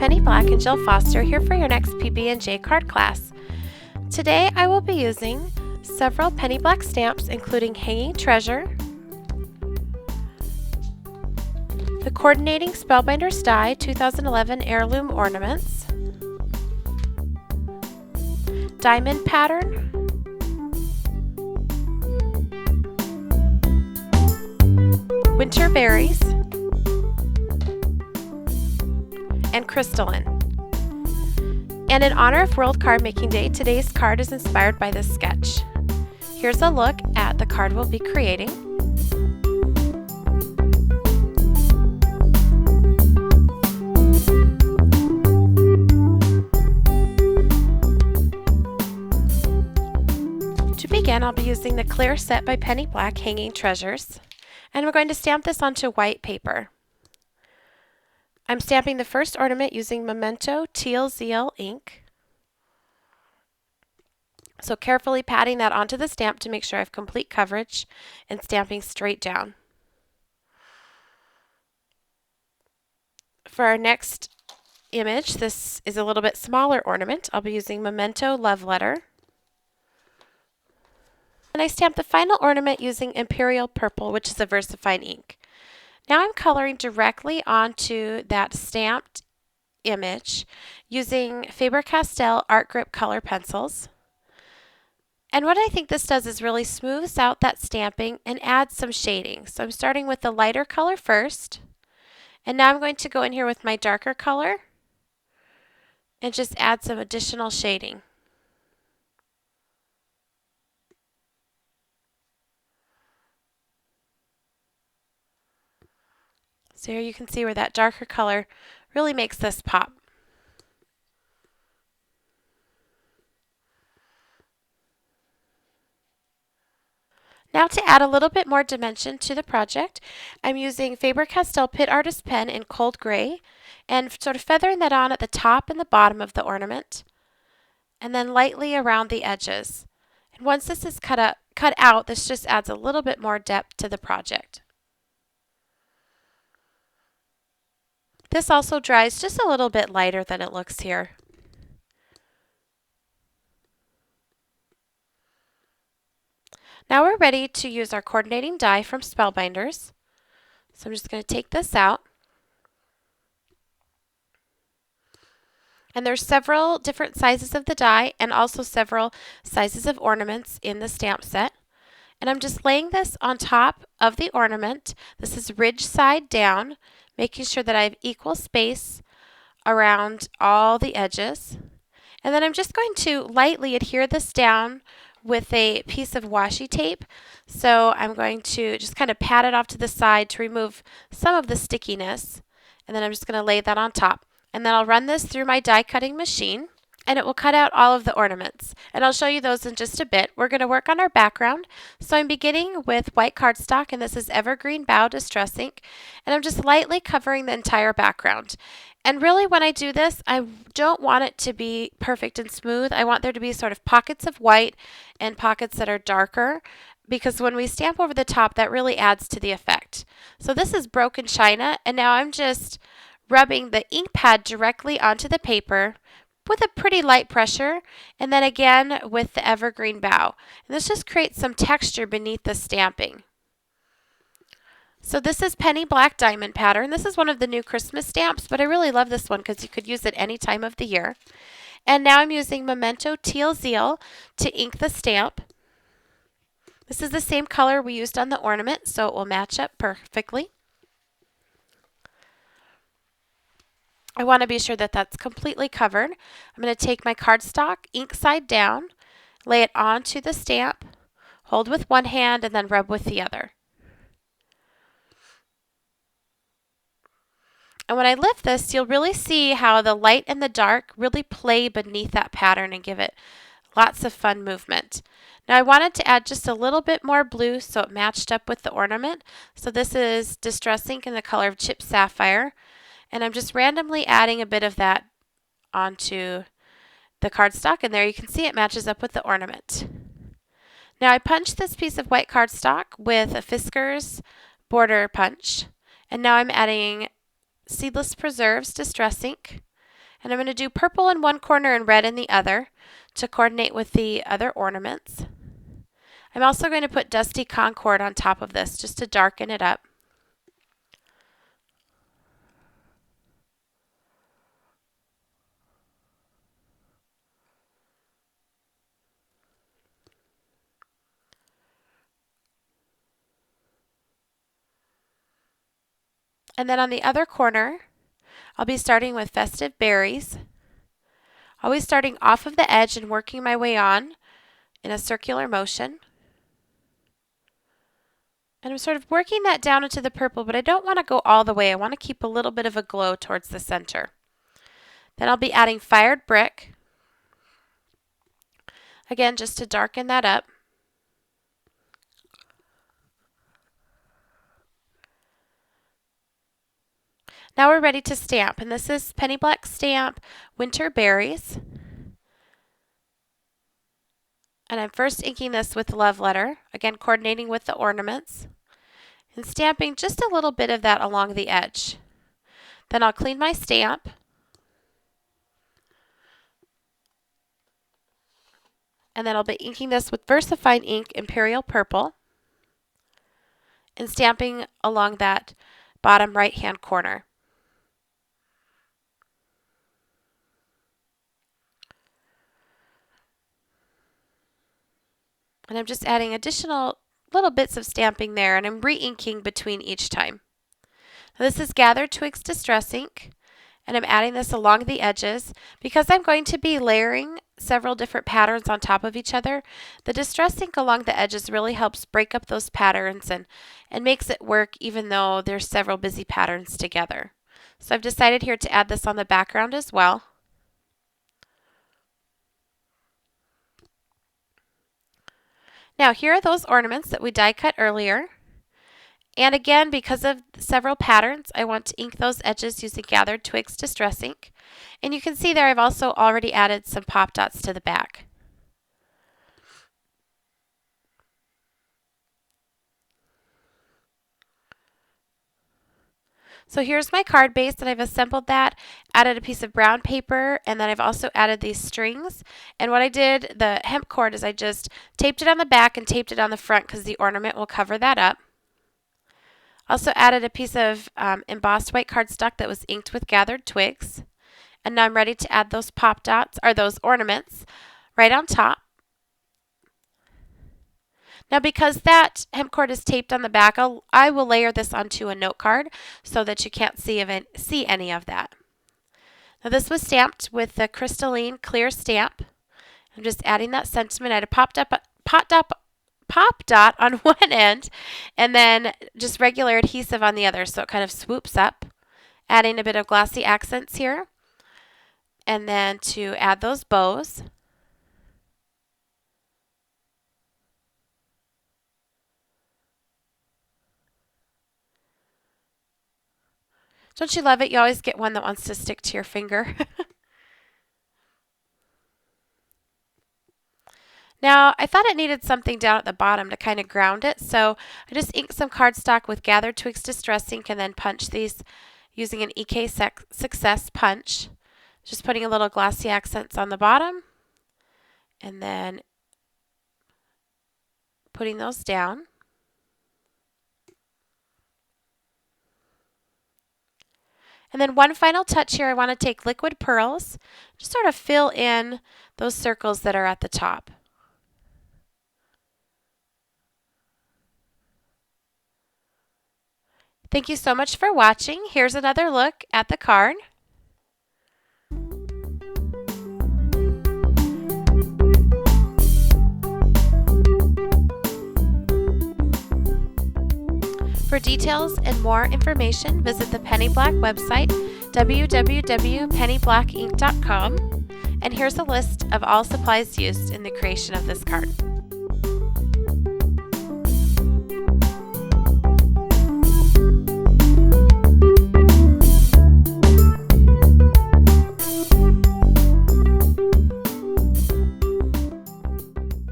Penny Black and Jill Foster here for your next PB&J card class. Today I will be using several Penny Black stamps including Hanging Treasure, the Coordinating Spellbinders die 2011 Heirloom Ornaments, Diamond Pattern, Winter Berries, and Crystalline. And in honor of World Card Making Day, today's card is inspired by this sketch. Here's a look at the card we'll be creating. To begin, I'll be using the Clear Set by Penny Black Hanging Treasures, and we're going to stamp this onto white paper. I'm stamping the first ornament using Memento Teal Zeal ink. So carefully patting that onto the stamp to make sure I have complete coverage and stamping straight down. For our next image, this is a little bit smaller ornament. I'll be using Memento Love Letter. And I stamped the final ornament using Imperial Purple, which is a VersaFine ink. Now I'm coloring directly onto that stamped image using Faber-Castell Art Grip color pencils. And what I think this does is really smooths out that stamping and adds some shading. So I'm starting with the lighter color first, and now I'm going to go in here with my darker color and just add some additional shading. So here you can see where that darker color really makes this pop. Now to add a little bit more dimension to the project, I'm using Faber-Castell Pit Artist Pen in Cold Gray and sort of feathering that on at the top and the bottom of the ornament, and then lightly around the edges. And once this is cut out, this just adds a little bit more depth to the project. This also dries just a little bit lighter than it looks here. Now we're ready to use our coordinating die from Spellbinders. So I'm just going to take this out. And there's several different sizes of the die and also several sizes of ornaments in the stamp set. And I'm just laying this on top of the ornament. This is ridge side down, making sure that I have equal space around all the edges. And then I'm just going to lightly adhere this down with a piece of washi tape. So I'm going to just kind of pat it off to the side to remove some of the stickiness. And then I'm just going to lay that on top. And then I'll run this through my die cutting machine, and it will cut out all of the ornaments. And I'll show you those in just a bit. We're going to work on our background. So I'm beginning with white cardstock, and this is Evergreen Bow Distress ink. And I'm just lightly covering the entire background. And really when I do this, I don't want it to be perfect and smooth. I want there to be sort of pockets of white and pockets that are darker, because when we stamp over the top, that really adds to the effect. So this is Broken China, and now I'm just rubbing the ink pad directly onto the paper with a pretty light pressure, and then again with the Evergreen Bow. And this just creates some texture beneath the stamping. So this is Penny Black Diamond Pattern. This is one of the new Christmas stamps, but I really love this one because you could use it any time of the year. And now I'm using Memento Teal Zeal to ink the stamp. This is the same color we used on the ornament, so it will match up perfectly. I want to be sure that that's completely covered. I'm going to take my cardstock, ink side down, lay it onto the stamp, hold with one hand, and then rub with the other. And when I lift this, you'll really see how the light and the dark really play beneath that pattern and give it lots of fun movement. Now I wanted to add just a little bit more blue so it matched up with the ornament. So this is Distress ink in the color of Chip Sapphire. And I'm just randomly adding a bit of that onto the cardstock, and there you can see it matches up with the ornament. Now I punched this piece of white cardstock with a Fiskars border punch, and now I'm adding Seedless Preserves Distress ink And I'm going to do purple in one corner and red in the other to coordinate with the other ornaments. I'm also going to put Dusty Concord on top of this just to darken it up. And then on the other corner, I'll be starting with Festive Berries. Always starting off of the edge and working my way on in a circular motion. And I'm sort of working that down into the purple, but I don't want to go all the way. I want to keep a little bit of a glow towards the center. Then I'll be adding Fired Brick. Again, just to darken that up. Now we're ready to stamp, and this is Penny Black Stamp Winter Berries. And I'm first inking this with Love Letter, again coordinating with the ornaments, and stamping just a little bit of that along the edge. Then I'll clean my stamp. And then I'll be inking this with VersaFine ink Imperial Purple and stamping along that bottom right-hand corner. And I'm just adding additional little bits of stamping there, and I'm re-inking between each time. Now this is Gathered Twigs Distress Ink, and I'm adding this along the edges. Because I'm going to be layering several different patterns on top of each other, the Distress Ink along the edges really helps break up those patterns and makes it work even though there's several busy patterns together. So I've decided here to add this on the background as well. Now here are those ornaments that we die cut earlier. And again, because of several patterns, I want to ink those edges using Gathered Twigs Distress Ink. And you can see there I've also already added some pop dots to the back. So here's my card base, and I've assembled that, added a piece of brown paper, and then I've also added these strings. And what I did, the hemp cord, is I just taped it on the back and taped it on the front because the ornament will cover that up. Also added a piece of embossed white cardstock that was inked with Gathered Twigs. And now I'm ready to add those pop dots, or those ornaments, right on top. Now because that hemp cord is taped on the back, I will layer this onto a note card so that you can't see any of that. Now this was stamped with the crystalline clear stamp. I'm just adding that sentiment. I had a pop dot on one end and then just regular adhesive on the other, so it kind of swoops up. Adding a bit of glossy accents here. And then to add those bows. Don't you love it? You always get one that wants to stick to your finger. Now, I thought it needed something down at the bottom to kind of ground it, so I just inked some cardstock with Gathered Twigs Distress Ink and then punched these using an EK Success punch. Just putting a little glossy accents on the bottom and then putting those down. And then one final touch here, I want to take liquid pearls, just sort of fill in those circles that are at the top. Thank you so much for watching. Here's another look at the card. For details and more information, visit the Penny Black website, www.pennyblackink.com, and here's a list of all supplies used in the creation of this card.